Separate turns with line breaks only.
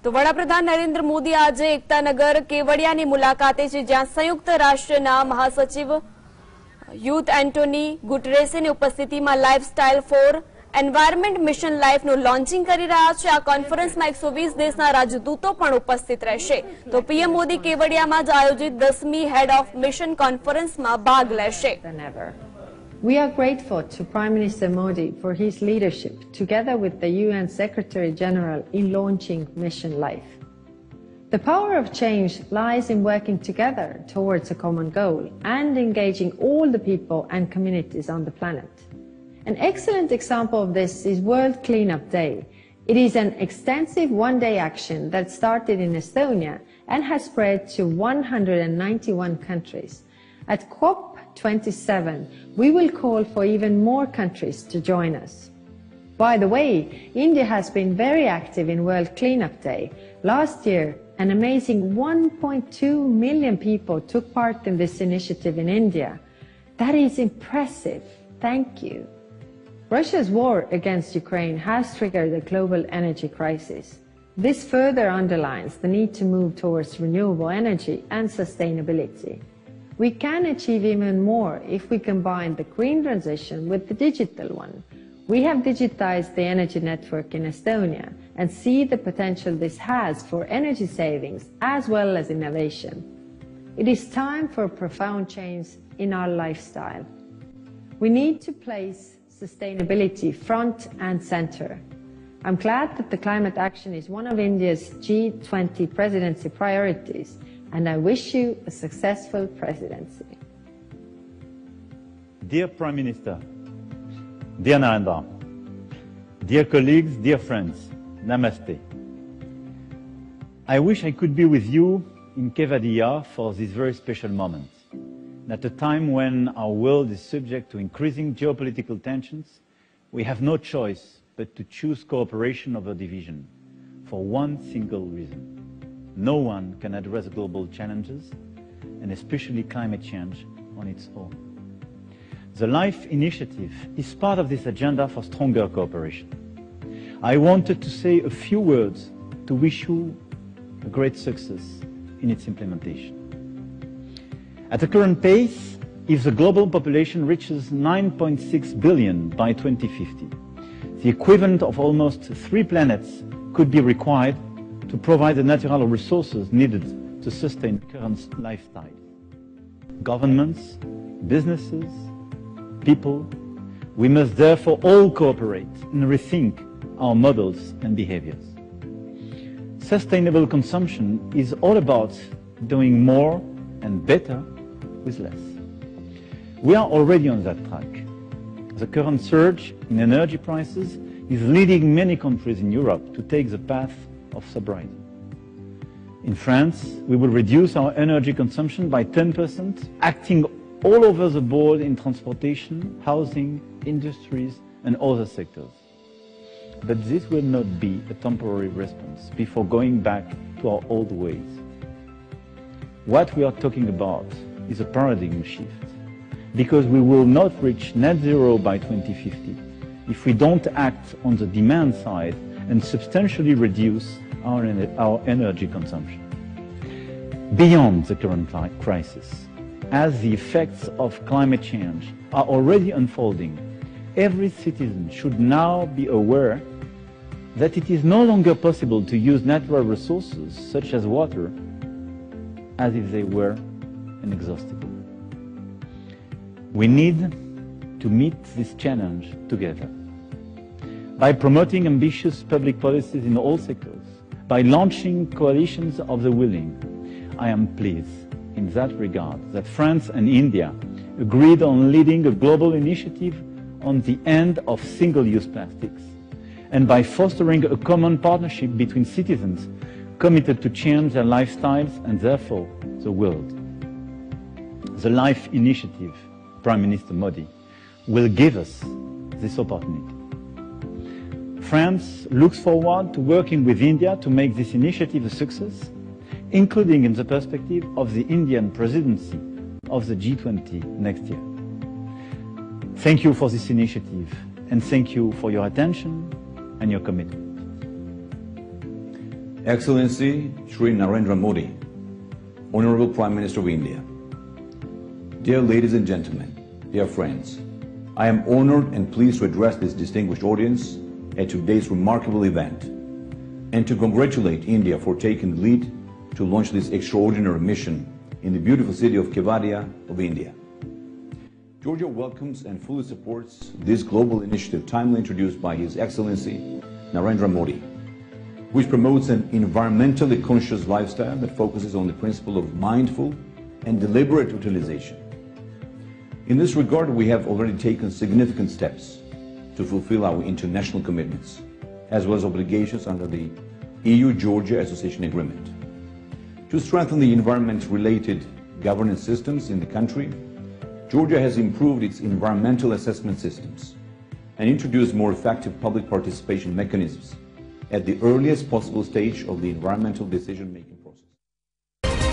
તો વડાપ્રધાન નરેન્દ્ર મોદી આજે એકતાનગર કેવડિયાની મુલાકાતે છે, જ્યાં સંયુક્ત રાષ્ટ્રના મહાસચિવ યુથ એન્ટોની ગુટરેસની ઉપસ્થિતિમાં લાઇફસ્ટાઇલ ફોર એન્વાયરમેન્ટ મિશન લાઇફનું લોન્ચિંગ કરી રહ્યા છે। આ કોન્ફરન્સમાં 120 દેશના રાજદૂતો પણ ઉપસ્થિત રહેશે। તો પીએમ મોદી કેવડિયામાં જ આયોજિત 10મી હેડ ઓફ મિશન કોન્ફરન્સમાં ભાગ લેશે।
We are grateful to Prime Minister Modi for his leadership, together with the UN Secretary General, in launching Mission Life. The power of change lies in working together towards a common goal and engaging all the people and communities on the planet. An excellent example of this is World Cleanup Day. It is an extensive one-day action that started in Estonia and has spread to 191 countries. At COP27, we will call for even more countries to join us. By the way, India has been very active in World Cleanup Day. Last year, an amazing 1.2 million people took part in this initiative in India. That is impressive. Thank you. Russia's war against Ukraine has triggered a global energy crisis. This further underlines the need to move towards renewable energy and sustainability. We can achieve even more if we combine the green transition with the digital one. We have digitized the energy network in Estonia and see the potential this has for energy savings as well as innovation. It is time for a profound change in our lifestyle. We need to place sustainability front and center. I'm glad that the climate action is one of India's G20 presidency priorities, and I wish you a successful presidency.
Dear Prime Minister, dear Narmada, dear colleagues, dear friends, Namaste. I wish I could be with you in Kevadia for this very special moment. At a time when our world is subject to increasing geopolitical tensions, we have no choice but to choose cooperation over division for one single reason. No one can address global challenges, and especially climate change, on its own. The LIFE initiative is part of this agenda for stronger cooperation. I wanted to say a few words to wish you a great success in its implementation. At the current pace, if the global population reaches 9.6 billion by 2050, the equivalent of almost 3 planets could be required to provide the natural resources needed to sustain current lifestyle. Governments, businesses, people, we must therefore all cooperate and rethink our models and behaviors. Sustainable consumption is all about doing more and better with less. We are already on that track. The current surge in energy prices is leading many countries in Europe to take the path of sobriety. In France, we will reduce our energy consumption by 10%, acting all over the board in transportation, housing, industries, and other sectors. But this will not be a temporary response before going back to our old ways. What we are talking about is a paradigm shift, because we will not reach net zero by 2050 if we don't act on the demand side and substantially reduce our energy consumption. Beyond the current crisis, as the effects of climate change are already unfolding, every citizen should now be aware that it is no longer possible to use natural resources such as water as if they were inexhaustible. We need to meet this challenge together by promoting ambitious public policies in all sectors, by launching coalitions of the willing. I am pleased in that regard that France and India agreed on leading a global initiative on the end of single-use plastics, and by fostering a common partnership between citizens committed to change their lifestyles and therefore the world. The LIFE initiative, Prime Minister Modi, will give us this opportunity. France looks forward to working with India to make this initiative a success, including in the perspective of the Indian presidency of the G20 next year. Thank you for this initiative, and thank you for your attention and your commitment.
Excellency Shri Narendra Modi, Honorable Prime Minister of India, dear ladies and gentlemen, dear friends, I am honored and pleased to address this distinguished audience at today's remarkable event and to congratulate India for taking the lead to launch this extraordinary mission in the beautiful city of Kevadia of India. Georgia welcomes and fully supports this global initiative timely introduced by His Excellency Narendra Modi, which promotes an environmentally conscious lifestyle that focuses on the principle of mindful and deliberate utilization. In this regard, we have already taken significant steps to fulfill our international commitments, as well as obligations under the EU-Georgia Association Agreement. To strengthen the environment-related governance systems in the country, Georgia has improved its environmental assessment systems and introduced more effective public participation mechanisms at the earliest possible stage of the environmental decision-making.